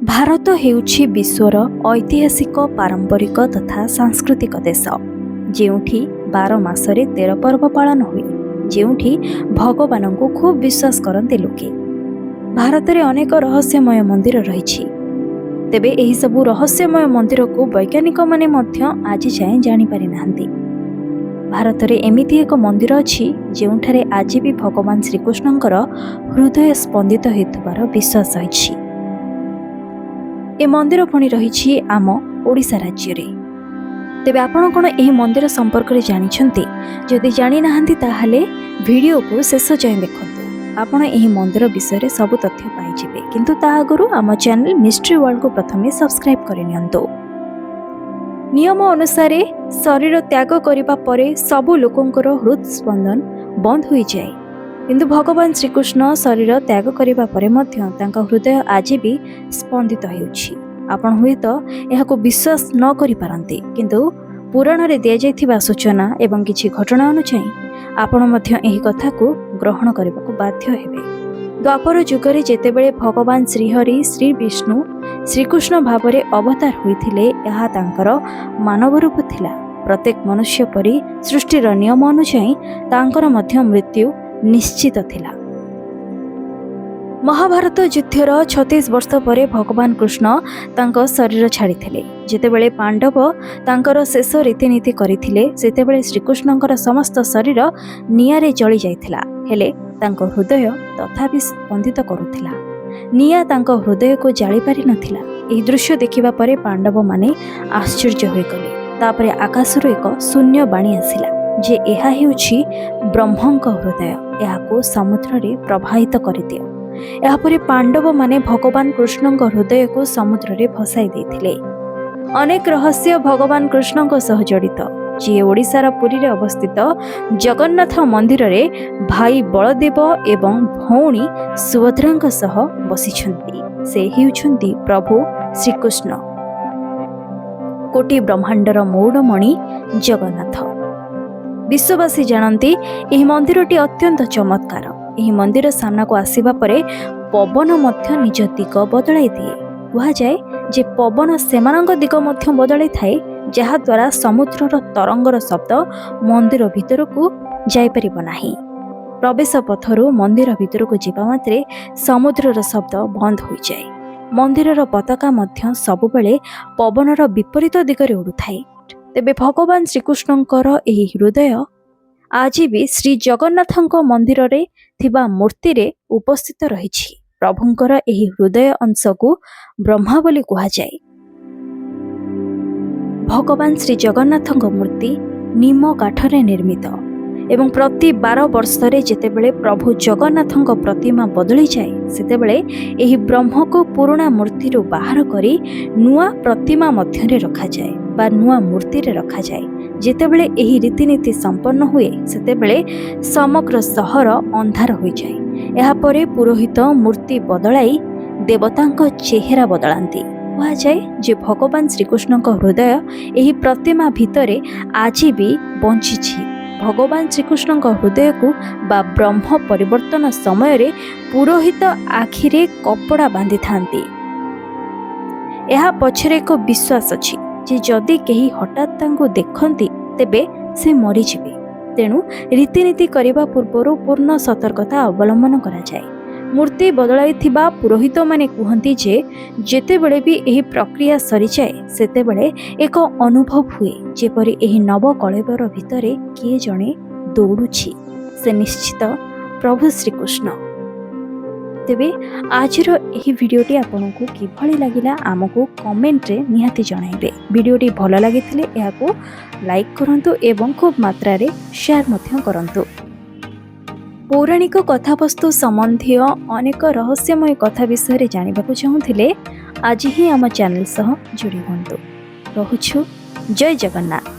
ଭାରତ ହେଉଛି ବିଶ୍ୱର ଐତିହାସିକ ପାରମ୍ପରିକ ତଥା ସାଂସ୍କୃତିକ ଦେଶ, ଯେଉଁଠି 12 ମାସରେ 13 ପର୍ବ ପାଳନ ହୁଏ, ଯେଉଁଠି ଭଗବାନଙ୍କୁ ଖୁବ୍ ବିଶ୍ୱାସ କରନ୍ତି ଲୋକେ। ଭାରତରେ ଅନେକ ରହସ୍ୟମୟ ମନ୍ଦିର ରହିଛି। ତେବେ ଏହିସବୁ ରହସ୍ୟମୟ ମନ୍ଦିରକୁ ବୈଜ୍ଞାନିକମାନେ ମଧ୍ୟ ଆଜି ଯାଏଁ ଜାଣିପାରିନାହାନ୍ତି। ଭାରତରେ ଏମିତି ଏକ ମନ୍ଦିର ଅଛି ଯେଉଁଠାରେ ଆଜି ବି ଭଗବାନ ଶ୍ରୀକୃଷ୍ଣଙ୍କର ହୃଦୟ ସ୍ପନ୍ଦିତ ହେଉଥିବାର ବିଶ୍ୱାସ ରହିଛି। ଏ ମନ୍ଦିର ପୁଣି ରହିଛି ଆମ ଓଡ଼ିଶା ରାଜ୍ୟରେ। ତେବେ ଆପଣ କ'ଣ ଏହି ମନ୍ଦିର ସମ୍ପର୍କରେ ଜାଣିଛନ୍ତି? ଯଦି ଜାଣିନାହାନ୍ତି ତାହେଲେ ଭିଡ଼ିଓକୁ ଶେଷ ଯାଏଁ ଦେଖନ୍ତୁ। ଆପଣ ଏହି ମନ୍ଦିର ବିଷୟରେ ସବୁ ତଥ୍ୟ ପାଇଯିବେ। କିନ୍ତୁ ତା ଆଗରୁ ଆମ ଚ୍ୟାନେଲ ମିଷ୍ଟ୍ରି ୱାର୍ଲ୍ଡକୁ ପ୍ରଥମେ ସବସ୍କ୍ରାଇବ୍ କରିନିଅନ୍ତୁ। ନିୟମ ଅନୁସାରେ ଶରୀର ତ୍ୟାଗ କରିବା ପରେ ସବୁ ଲୋକଙ୍କର ହୃଦସ୍ପନ୍ଦନ ବନ୍ଦ ହୋଇଯାଏ। କିନ୍ତୁ ଭଗବାନ ଶ୍ରୀକୃଷ୍ଣ ଶରୀର ତ୍ୟାଗ କରିବା ପରେ ମଧ୍ୟ ତାଙ୍କ ହୃଦୟ ଆଜି ବି ସ୍ପନ୍ଦିତ ହେଉଛି। ଆପଣ ହୁଏତ ଏହାକୁ ବିଶ୍ୱାସ ନ କରିପାରନ୍ତି, କିନ୍ତୁ ପୁରାଣରେ ଦିଆଯାଇଥିବା ସୂଚନା ଏବଂ କିଛି ଘଟଣା ଅନୁଯାୟୀ ଆପଣ ମଧ୍ୟ ଏହି କଥାକୁ ଗ୍ରହଣ କରିବାକୁ ବାଧ୍ୟ ହେବେ। ଦ୍ୱାପର ଯୁଗରେ ଯେତେବେଳେ ଭଗବାନ ଶ୍ରୀହରି ଶ୍ରୀ ବିଷ୍ଣୁ ଶ୍ରୀକୃଷ୍ଣ ଭାବରେ ଅବତାର ହୋଇଥିଲେ, ଏହା ତାଙ୍କର ମାନବ ରୂପ ଥିଲା। ପ୍ରତ୍ୟେକ ମନୁଷ୍ୟ ପରି ସୃଷ୍ଟିର ନିୟମ ଅନୁଯାୟୀ ତାଙ୍କର ମଧ୍ୟ ମୃତ୍ୟୁ ନିଶ୍ଚିତ ଥିଲା। ମହାଭାରତ ଯୁଦ୍ଧର 36 ବର୍ଷ ପରେ ଭଗବାନ କୃଷ୍ଣ ତାଙ୍କ ଶରୀର ଛାଡ଼ିଥିଲେ। ଯେତେବେଳେ ପାଣ୍ଡବ ତାଙ୍କର ଶେଷ ରୀତିନୀତି କରିଥିଲେ, ସେତେବେଳେ ଶ୍ରୀକୃଷ୍ଣଙ୍କର ସମସ୍ତ ଶରୀର ନିଆଁରେ ଜଳି ଯାଇଥିଲା, ହେଲେ ତାଙ୍କ ହୃଦୟ ତଥାପି ସ୍ପନ୍ଦିତ କରୁଥିଲା। ନିଆଁ ତାଙ୍କ ହୃଦୟକୁ ଜାଳି ପାରିନଥିଲା। ଏହି ଦୃଶ୍ୟ ଦେଖିବା ପରେ ପାଣ୍ଡବମାନେ ଆଶ୍ଚର୍ଯ୍ୟ ହୋଇଗଲେ। ତାପରେ ଆକାଶରୁ ଏକ ଶୂନ୍ୟ ବାଣୀ ଆସିଲା ଯେ ଏହା ହେଉଛି ବ୍ରହ୍ମଙ୍କ ହୃଦୟ, ଏହାକୁ ସମୁଦ୍ରରେ ପ୍ରବାହିତ କରିଦିଅ। ଏହାପରେ ପାଣ୍ଡବମାନେ ଭଗବାନ କୃଷ୍ଣଙ୍କ ହୃଦୟକୁ ସମୁଦ୍ରରେ ଭସାଇ ଦେଇଥିଲେ। ଅନେକ ରହସ୍ୟ ଭଗବାନ କୃଷ୍ଣଙ୍କ ସହ ଜଡ଼ିତ, ଯିଏ ଓଡ଼ିଶାର ପୁରୀରେ ଅବସ୍ଥିତ ଜଗନ୍ନାଥ ମନ୍ଦିରରେ ଭାଇ ବଳଦେବ ଏବଂ ଭଉଣୀ ସୁଭଦ୍ରାଙ୍କ ସହ ବସିଛନ୍ତି। ସେ ହେଉଛନ୍ତି ପ୍ରଭୁ ଶ୍ରୀକୃଷ୍ଣ, କୋଟି ବ୍ରହ୍ମାଣ୍ଡର ମୌଡ଼ମଣି ଜଗନ୍ନାଥ। ବିଶ୍ୱବାସୀ ଜାଣନ୍ତି ଏହି ମନ୍ଦିରଟି ଅତ୍ୟନ୍ତ ଚମତ୍କାର। ଏହି ମନ୍ଦିର ସାମ୍ନାକୁ ଆସିବା ପରେ ପବନ ମଧ୍ୟ ନିଜ ଦିଗ ବଦଳାଇ ଦିଏ। କୁହାଯାଏ ଯେ ପବନ ସେମାନଙ୍କ ଦିଗ ମଧ୍ୟ ବଦଳାଇଥାଏ, ଯାହାଦ୍ୱାରା ସମୁଦ୍ରର ତରଙ୍ଗର ଶବ୍ଦ ମନ୍ଦିର ଭିତରକୁ ଯାଇପାରିବ ନାହିଁ। ପ୍ରବେଶ ପଥରୁ ମନ୍ଦିର ଭିତରକୁ ଯିବା ମାତ୍ରେ ସମୁଦ୍ରର ଶବ୍ଦ ବନ୍ଦ ହୋଇଯାଏ। ମନ୍ଦିରର ପତାକା ମଧ୍ୟ ସବୁବେଳେ ପବନର ବିପରୀତ ଦିଗରେ ଉଡ଼ୁଥାଏ। ତେବେ ଭଗବାନ ଶ୍ରୀକୃଷ୍ଣଙ୍କର ଏହି ହୃଦୟ ଆଜି ବି ଶ୍ରୀ ଜଗନ୍ନାଥଙ୍କ ମନ୍ଦିରରେ ଥିବା ମୂର୍ତ୍ତିରେ ଉପସ୍ଥିତ ରହିଛି। ପ୍ରଭୁଙ୍କର ଏହି ହୃଦୟ ଅଂଶକୁ ବ୍ରହ୍ମା ବୋଲି କୁହାଯାଏ। ଭଗବାନ ଶ୍ରୀ ଜଗନ୍ନାଥଙ୍କ ମୂର୍ତ୍ତି ନିମ କାଠରେ ନିର୍ମିତ ଏବଂ ପ୍ରତି 12 ବର୍ଷରେ ଯେତେବେଳେ ପ୍ରଭୁ ଜଗନ୍ନାଥଙ୍କ ପ୍ରତିମା ବଦଳିଯାଏ, ସେତେବେଳେ ଏହି ବ୍ରହ୍ମକୁ ପୁରୁଣା ମୂର୍ତ୍ତିରୁ ବାହାର କରି ନୂଆ ପ୍ରତିମା ମଧ୍ୟରେ ରଖାଯାଏ ବା ନୂଆ ମୂର୍ତ୍ତିରେ ରଖାଯାଏ। ଯେତେବେଳେ ଏହି ରୀତିନୀତି ସମ୍ପନ୍ନ ହୁଏ, ସେତେବେଳେ ସମଗ୍ର ସହର ଅନ୍ଧାର ହୋଇଯାଏ। ଏହାପରେ ପୁରୋହିତ ମୂର୍ତ୍ତି ବଦଳାଇ ଦେବତାଙ୍କ ଚେହେରା ବଦଳାନ୍ତି। କୁହାଯାଏ ଯେ ଭଗବାନ ଶ୍ରୀକୃଷ୍ଣଙ୍କ ହୃଦୟ ଏହି ପ୍ରତିମା ଭିତରେ ଆଜି ବି ବଞ୍ଚିଛି। ଭଗବାନ ଶ୍ରୀକୃଷ୍ଣଙ୍କ ହୃଦୟକୁ ବା ବ୍ରହ୍ମ ପରିବର୍ତ୍ତନ ସମୟରେ ପୁରୋହିତ ଆଖିରେ କପଡ଼ା ବାନ୍ଧିଥାନ୍ତି। ଏହା ପଛରେ ଏକ ବିଶ୍ୱାସ ଅଛି ଯେ ଯଦି କେହି ହଠାତ୍ ତାଙ୍କୁ ଦେଖନ୍ତି, ତେବେ ସେ ମରିଯିବେ। ତେଣୁ ରୀତିନୀତି କରିବା ପୂର୍ବରୁ ପୂର୍ଣ୍ଣ ସତର୍କତା ଅବଲମ୍ବନ କରାଯାଏ। ମୂର୍ତ୍ତି ବଦଳାଇଥିବା ପୁରୋହିତମାନେ କୁହନ୍ତି ଯେ ଯେତେବେଳେ ବି ଏହି ପ୍ରକ୍ରିୟା ସରିଯାଏ, ସେତେବେଳେ ଏକ ଅନୁଭବ ହୁଏ ଯେପରି ଏହି ନବକଳେବର ଭିତରେ କିଏ ଜଣେ ଦୌଡ଼ୁଛି। ସେ ନିଶ୍ଚିତ ପ୍ରଭୁ ଶ୍ରୀକୃଷ୍ଣ। ତେବେ ଆଜିର ଏହି ଭିଡ଼ିଓଟି ଆପଣଙ୍କୁ କିଭଳି ଲାଗିଲା ଆମକୁ କମେଣ୍ଟରେ ନିହାତି ଜଣାଇବେ। ଭିଡ଼ିଓଟି ଭଲ ଲାଗିଥିଲେ ଏହାକୁ ଲାଇକ୍ କରନ୍ତୁ ଏବଂ ଖୁବ୍ ମାତ୍ରାରେ ସେୟାର ମଧ୍ୟ କରନ୍ତୁ। ପୌରାଣିକ କଥାବସ୍ତୁ ସମ୍ବନ୍ଧୀୟ ଅନେକ ରହସ୍ୟମୟ କଥା ବିଷୟରେ ଜାଣିବାକୁ ଚାହୁଁଥିଲେ ଆଜି ହିଁ ଆମ ଚ୍ୟାନେଲ ସହ ଯୋଡ଼ି ହୁଅନ୍ତୁ। ରହୁଛୁ। ଜୟ ଜଗନ୍ନାଥ।